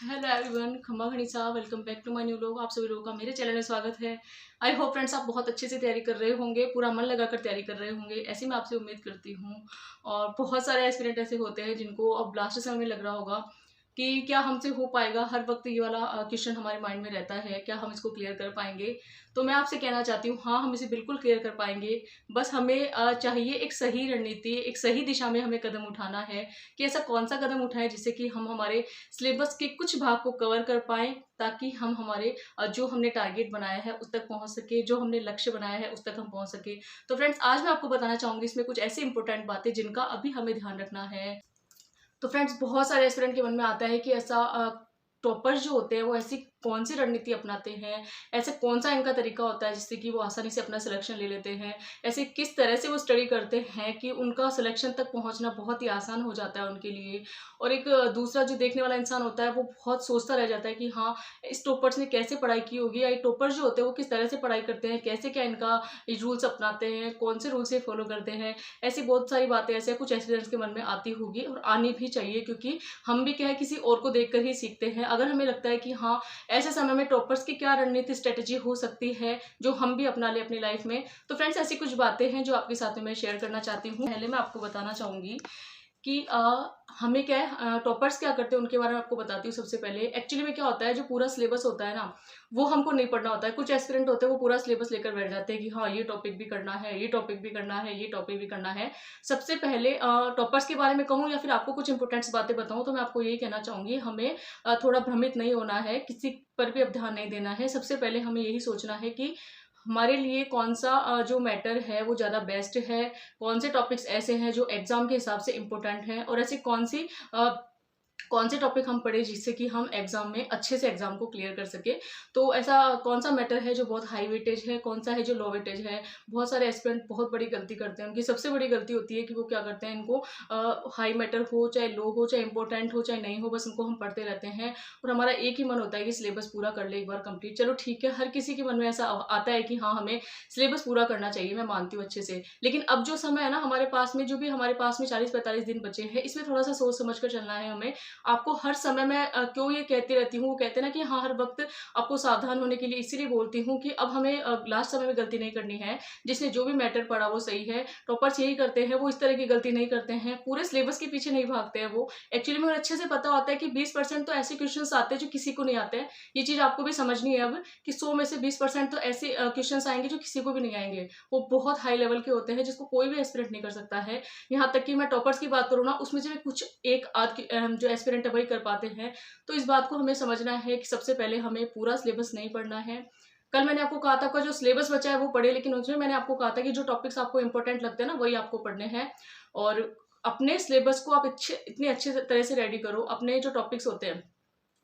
Hello everyone, खम्मा खनीसा, welcome back to my new vlog. आप सभी लोगों का मेरे चैनल में स्वागत है। आई होप फ्रेंड्स आप बहुत अच्छे से तैयारी कर रहे होंगे, पूरा मन लगाकर तैयारी कर रहे होंगे, ऐसी मैं आपसे उम्मीद करती हूँ। और बहुत सारे एस्पिरेंट ऐसे होते हैं जिनको अब लास्ट समय में लग रहा होगा कि क्या हमसे हो पाएगा। हर वक्त ये वाला क्वेश्चन हमारे माइंड में रहता है, क्या हम इसको क्लियर कर पाएंगे। तो मैं आपसे कहना चाहती हूँ, हाँ, हम इसे बिल्कुल क्लियर कर पाएंगे। बस हमें चाहिए एक सही रणनीति, एक सही दिशा में हमें कदम उठाना है कि ऐसा कौन सा कदम उठाएं जिससे कि हम हमारे सिलेबस के कुछ भाग को कवर कर पाएँ, ताकि हम हमारे जो हमने टारगेट बनाया है उस तक पहुँच सके, जो हमने लक्ष्य बनाया है उस तक हम पहुँच सके। तो फ्रेंड्स, आज मैं आपको बताना चाहूँगी इसमें कुछ ऐसी इंपॉर्टेंट बातें जिनका अभी हमें ध्यान रखना है। तो फ्रेंड्स, बहुत सारे एस्पिरेंट के मन में आता है कि ऐसा टॉपर्स जो होते हैं वो ऐसी कौन सी रणनीति अपनाते हैं, ऐसे कौन सा इनका तरीका होता है जिससे कि वो आसानी से अपना सिलेक्शन ले लेते हैं, ऐसे किस तरह से वो स्टडी करते हैं कि उनका सिलेक्शन तक पहुंचना बहुत ही आसान हो जाता है उनके लिए। और एक दूसरा जो देखने वाला इंसान होता है वो बहुत सोचता रह जाता है कि हाँ, इस टॉपर्स ने कैसे पढ़ाई की होगी, या ये टॉपर्स जो होते हैं वो किस तरह से पढ़ाई करते हैं, कैसे क्या इनका रूल्स अपनाते हैं, कौन से रूल्स ये फॉलो करते हैं। ऐसी बहुत सारी बातें ऐसे कुछ एस्पिरेंट्स के मन में आती होगी और आनी भी चाहिए, क्योंकि हम भी क्या है, किसी और को देखकर ही सीखते हैं। अगर हमें लगता है कि हाँ, ऐसे समय में टॉपर्स की क्या रणनीति स्ट्रेटेजी हो सकती है जो हम भी अपना ले अपनी लाइफ में, तो फ्रेंड्स ऐसी कुछ बातें हैं जो आपके साथ में मैं शेयर करना चाहती हूँ। पहले मैं आपको बताना चाहूंगी कि हमें क्या है, टॉपर्स क्या करते हैं उनके बारे में आपको बताती हूँ। सबसे पहले एक्चुअली में क्या होता है, जो पूरा सिलेबस होता है ना, वो हमको नहीं पढ़ना होता है। कुछ एस्पिरेंट होते हैं वो पूरा सिलेबस लेकर बैठ जाते हैं कि हाँ, ये टॉपिक भी करना है, ये टॉपिक भी करना है, ये टॉपिक भी करना है। सबसे पहले टॉपर्स के बारे में कहूँ या फिर आपको कुछ इंपॉर्टेंट्स बातें बताऊँ, तो मैं आपको यही कहना चाहूंगी, हमें थोड़ा भ्रमित नहीं होना है, किसी पर भी अब ध्यान नहीं देना है। सबसे पहले हमें यही सोचना है कि हमारे लिए कौन सा जो मैटर है वो ज़्यादा बेस्ट है, कौन से टॉपिक्स ऐसे हैं जो एग्जाम के हिसाब से इम्पोर्टेंट हैं, और ऐसी कौन से टॉपिक हम पढ़े जिससे कि हम एग्जाम में अच्छे से एग्जाम को क्लियर कर सके। तो ऐसा कौन सा मैटर है जो बहुत हाई वेटेज है, कौन सा है जो लो वेटेज है। बहुत सारे एस्पिरेंट बहुत बड़ी गलती करते हैं। उनकी सबसे बड़ी गलती होती है कि वो क्या करते हैं, इनको हाई मैटर हो चाहे लो हो, चाहे इंपॉर्टेंट हो चाहे नहीं हो, बस उनको हम पढ़ते रहते हैं। और हमारा एक ही मन होता है कि सिलेबस पूरा कर ले एक बार कंप्लीट। चलो ठीक है, हर किसी के मन में ऐसा आता है कि हाँ, हमें सिलेबस पूरा करना चाहिए, मैं मानती हूँ अच्छे से। लेकिन अब जो समय है ना हमारे पास में, जो भी हमारे पास में 40-45 दिन बचे हैं, इसमें थोड़ा सा सोच समझ कर चलना है हमें। आपको हर समय मैं क्यों ये कहती रहती हूँ, वो कहते हैं ना कि हाँ, हर वक्त आपको सावधान होने के लिए इसीलिए बोलती हूँ कि अब हमें लास्ट समय में गलती नहीं करनी है। जिसने जो भी मैटर पढ़ा वो सही है। टॉपर्स यही करते हैं, वो इस तरह की गलती नहीं करते हैं, पूरे सिलेबस के पीछे नहीं भागते हैं। वो एक्चुअली में उन्हें अच्छे से पता होता है कि 20% तो ऐसे क्वेश्चन आते हैं जो किसी को नहीं आते हैं। ये चीज आपको भी समझनी है अब, कि 100 में से 20% तो ऐसे क्वेश्चन आएंगे जो किसी को भी नहीं आएंगे। वो बहुत हाई लेवल के होते हैं जिसको कोई भी एस्पिरेंट नहीं कर सकता है। यहाँ तक कि मैं टॉपर्स की बात करूँ ना, उसमें से भी कुछ एक आध जो एस्पिरेंट है वही कर पाते हैं। तो इस बात को हमें समझना है कि सबसे पहले हमें पूरा सिलेबस नहीं पढ़ना है। कल मैंने आपको कहा था आपका जो सिलेबस बचा है वो पढ़े, लेकिन उसमें मैंने आपको कहा था कि जो टॉपिक्स आपको इंपॉर्टेंट लगते हैं ना वही आपको पढ़ने हैं। और अपने सिलेबस को आप इतने अच्छे तरह से रेडी करो, अपने जो टॉपिक्स होते हैं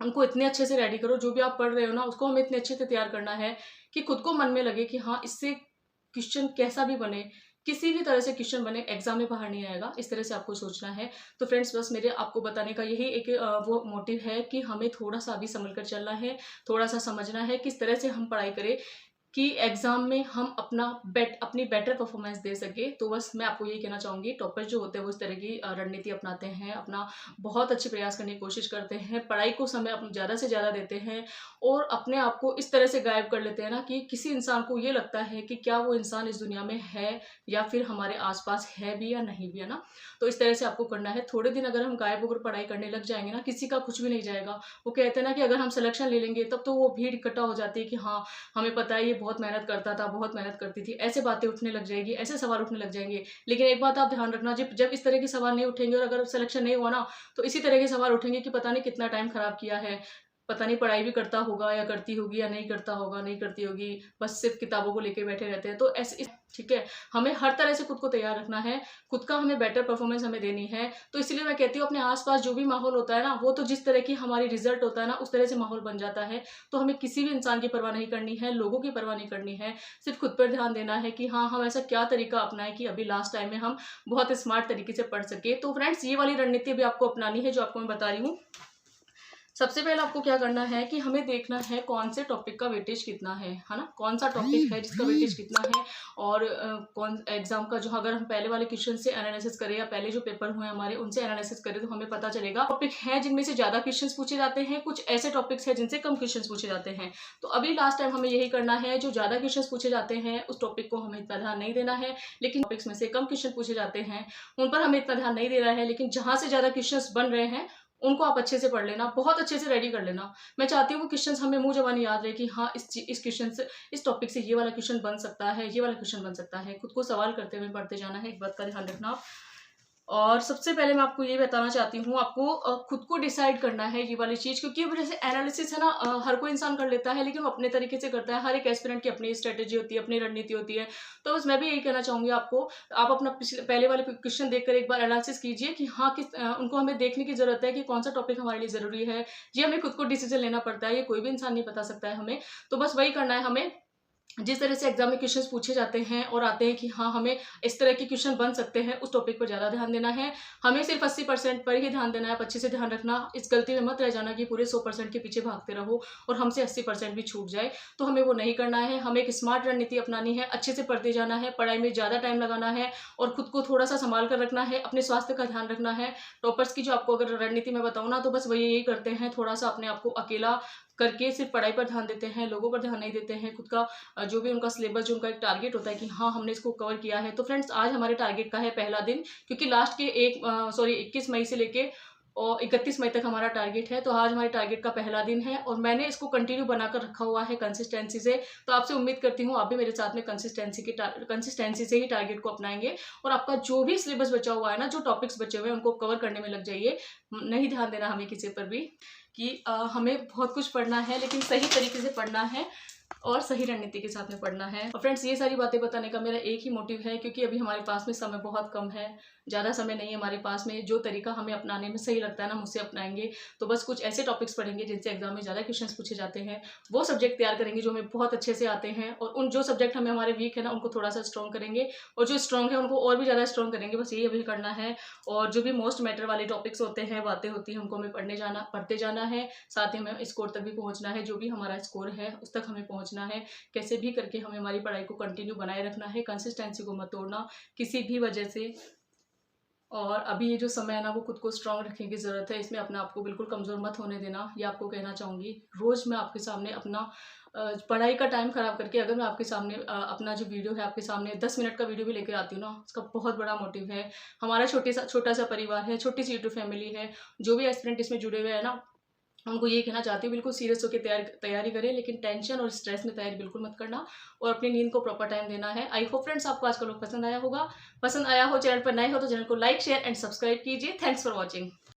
उनको इतने अच्छे से रेडी करो, जो भी आप पढ़ रहे हो ना उसको हमें इतने अच्छे से तैयार करना है कि खुद को मन में लगे कि हाँ, इससे क्वेश्चन कैसा भी बने, किसी भी तरह से क्वेश्चन बने, एग्जाम में बाहर नहीं आएगा। इस तरह से आपको सोचना है। तो फ्रेंड्स, बस मेरे आपको बताने का यही एक वो मोटिव है कि हमें थोड़ा सा अभी संभल कर चलना है, थोड़ा सा समझना है किस तरह से हम पढ़ाई करें कि एग्जाम में हम अपनी बेटर परफॉर्मेंस दे सके। तो बस मैं आपको यही कहना चाहूंगी, टॉपर जो होते हैं वो इस तरह की रणनीति अपनाते हैं, अपना बहुत अच्छे प्रयास करने की कोशिश करते हैं, पढ़ाई को समय अपना ज़्यादा से ज़्यादा देते हैं, और अपने आप को इस तरह से गायब कर लेते हैं ना कि किसी इंसान को ये लगता है कि क्या वो इंसान इस दुनिया में है, या फिर हमारे आसपास है भी या नहीं भी, है ना। तो इस तरह से आपको करना है। थोड़े दिन अगर हम गायब होकर पढ़ाई करने लग जाएंगे ना, किसी का कुछ भी नहीं जाएगा। वो कहते हैं ना कि अगर हम सिलेक्शन ले लेंगे तब तो वो भीड़ इकट्ठा हो जाती है कि हाँ, हमें पता है ये बहुत मेहनत करता था, बहुत मेहनत करती थी, ऐसे बातें उठने लग जाएगी, ऐसे सवाल उठने लग जाएंगे। लेकिन एक बात आप ध्यान रखना, जब जब इस तरह के सवाल नहीं उठेंगे और अगर सिलेक्शन नहीं हुआ ना, तो इसी तरह के सवाल उठेंगे कि पता नहीं कितना टाइम खराब किया है, पता नहीं पढ़ाई भी करता होगा या करती होगी या नहीं करता होगा, नहीं करती होगी, बस सिर्फ किताबों को लेके बैठे रहते हैं। तो ऐसे ठीक है, हमें हर तरह से खुद को तैयार रखना है, खुद का हमें बेटर परफॉर्मेंस हमें देनी है। तो इसलिए मैं कहती हूँ, अपने आसपास जो भी माहौल होता है ना, वो तो जिस तरह की हमारी रिजल्ट होता है ना उस तरह से माहौल बन जाता है। तो हमें किसी भी इंसान की परवाह नहीं करनी है, लोगों की परवाह नहीं करनी है, सिर्फ खुद पर ध्यान देना है कि हाँ, हम ऐसा क्या तरीका अपनाएं कि अभी लास्ट टाइम में हम बहुत स्मार्ट तरीके से पढ़ सके। तो फ्रेंड्स, ये वाली रणनीति भी आपको अपनानी है जो आपको मैं बता रही हूँ। सबसे पहले आपको क्या करना है कि हमें देखना है कौन से टॉपिक का वेटेज कितना है ना, कौन सा टॉपिक है जिसका वेटेज कितना है, और कौन एग्जाम का जो, अगर हम पहले वाले क्वेश्चन से एनालिसिस करें या पहले जो पेपर हुए हमारे उनसे एनालिसिस करें तो हमें पता चलेगा टॉपिक हैं जिनमें से ज़्यादा क्वेश्चन पूछे जाते हैं, कुछ ऐसे टॉपिक्स हैं जिनसे कम क्वेश्चन पूछे जाते हैं। तो अभी लास्ट टाइम हमें यही करना है, जो ज़्यादा क्वेश्चन पूछे जाते हैं उस टॉपिक को हमें इतना ध्यान नहीं देना है, लेकिन टॉपिक्स में से कम क्वेश्चन पूछे जाते हैं उन पर हमें इतना ध्यान नहीं देना है, लेकिन जहाँ से ज़्यादा क्वेश्चन बन रहे हैं उनको आप अच्छे से पढ़ लेना, बहुत अच्छे से रेडी कर लेना। मैं चाहती हूँ वो क्वेश्चंस हमें मुंह जबानी याद रहे कि हाँ इस क्वेश्चन से, इस टॉपिक से ये वाला क्वेश्चन बन सकता है, ये वाला क्वेश्चन बन सकता है। खुद को सवाल करते हुए पढ़ते जाना है, एक बात का ध्यान रखना आप। और सबसे पहले मैं आपको ये बताना चाहती हूँ, आपको खुद को डिसाइड करना है ये वाली चीज़, क्योंकि अब जैसे एनालिसिस है ना, हर कोई इंसान कर लेता है लेकिन वो अपने तरीके से करता है। हर एक एस्पिरेंट की अपनी स्ट्रेटेजी होती है, अपनी रणनीति होती है। तो बस मैं भी यही कहना चाहूँगी आपको, आप अपना पहले वाले क्वेश्चन देखकर एक बार एनालिसिस कीजिए कि हाँ उनको हमें देखने की जरूरत है कि कौन सा टॉपिक हमारे लिए ज़रूरी है। ये हमें खुद को डिसीजन लेना पड़ता है, ये कोई भी इंसान नहीं बता सकता है हमें। तो बस वही करना है हमें। जिस तरह से एग्जाम में क्वेश्चंस पूछे जाते हैं और आते हैं कि हाँ हमें इस तरह के क्वेश्चन बन सकते हैं, उस टॉपिक पर ज़्यादा ध्यान देना है। हमें सिर्फ 80% पर ही ध्यान देना है। आप अच्छे से ध्यान रखना, इस गलती में मत रह जाना कि पूरे 100% के पीछे भागते रहो और हमसे 80% भी छूट जाए। तो हमें वो नहीं करना है। हमें एक स्मार्ट रणनीति अपनानी है, अच्छे से पढ़ते जाना है, पढ़ाई में ज़्यादा टाइम लगाना है और खुद को थोड़ा सा संभाल कर रखना है, अपने स्वास्थ्य का ध्यान रखना है। टॉपर्स की जो आपको अगर रणनीति मैं बताऊँ ना, तो बस वही यही करते हैं, थोड़ा सा अपने आप को अकेला करके सिर्फ पढ़ाई पर ध्यान देते हैं, लोगों पर ध्यान नहीं देते हैं। खुद का जो भी उनका सिलेबस, जो उनका एक टारगेट होता है कि हाँ हमने इसको कवर किया है। तो फ्रेंड्स आज हमारे टारगेट का है पहला दिन, क्योंकि लास्ट के 21 मई से लेके और 31 मई तक हमारा टारगेट है। तो आज हमारे टारगेट का पहला दिन है और मैंने इसको कंटिन्यू बनाकर रखा हुआ है कंसिस्टेंसी से। तो आपसे उम्मीद करती हूँ आप भी मेरे साथ में कंसिस्टेंसी से ही टारगेट को अपनाएंगे और आपका जो भी सिलेबस बचा हुआ है ना, जो टॉपिक्स बचे हुए हैं उनको कवर करने में लग जाइए। नहीं ध्यान देना हमें किसी पर भी कि हमें बहुत कुछ पढ़ना है, लेकिन सही तरीके से पढ़ना है और सही रणनीति के साथ में पढ़ना है। और फ्रेंड्स ये सारी बातें बताने का मेरा एक ही मोटिव है, क्योंकि अभी हमारे पास में समय बहुत कम है, ज़्यादा समय नहीं है हमारे पास में। जो तरीका हमें अपनाने में सही लगता है ना, मुझसे अपनाएंगे। तो बस कुछ ऐसे टॉपिक्स पढ़ेंगे जिनसे एग्जाम में ज़्यादा क्वेश्चंस पूछे जाते हैं, वो सब्जेक्ट तैयार करेंगे जो हमें बहुत अच्छे से आते हैं, और उन जो सब्जेक्ट हमें हमारे वीक है ना उनको थोड़ा सा स्ट्रॉन्ग करेंगे, और जो स्ट्रॉन्ग है उनको और भी ज़्यादा स्ट्रॉन्ग करेंगे। बस यही अभी करना है। और जो भी मोस्ट मैटर वाले टॉपिक्स होते हैं, बातें होती हैं, उनको हमें पढ़ते जाना है। साथ ही हमें स्कोर तक भी पहुँचना है, जो भी हमारा स्कोर है उस तक हमें पहुँचना है। कैसे भी करके हमें हमारी पढ़ाई को कंटिन्यू बनाए रखना है, कंसिस्टेंसी को मत तोड़ना किसी भी वजह से। और अभी ये जो समय है ना, वो खुद को स्ट्रांग रखने की ज़रूरत है। इसमें अपने आप को बिल्कुल कमज़ोर मत होने देना, ये आपको कहना चाहूँगी। रोज़ मैं आपके सामने अपना पढ़ाई का टाइम ख़राब करके अगर मैं आपके सामने अपना जो वीडियो है आपके सामने 10 मिनट का वीडियो भी लेकर आती हूँ ना, उसका बहुत बड़ा मोटिव है। हमारा छोटा सा परिवार है, छोटी सी यूट्यूब फैमिली है। जो भी एस्पिरेंट इसमें जुड़े हुए हैं ना, उनको ये कहना चाहती हूँ बिल्कुल सीरियस होकर तैयारी करें, लेकिन टेंशन और स्ट्रेस में तैयारी बिल्कुल मत करना, और अपनी नींद को प्रॉपर टाइम देना है। आई होप फ्रेंड्स आपको आज का लोग पसंद आया होगा। पसंद आया हो, चैनल पर नए हो तो चैनल को लाइक, शेयर एंड सब्सक्राइब कीजिए। Thanks for watching.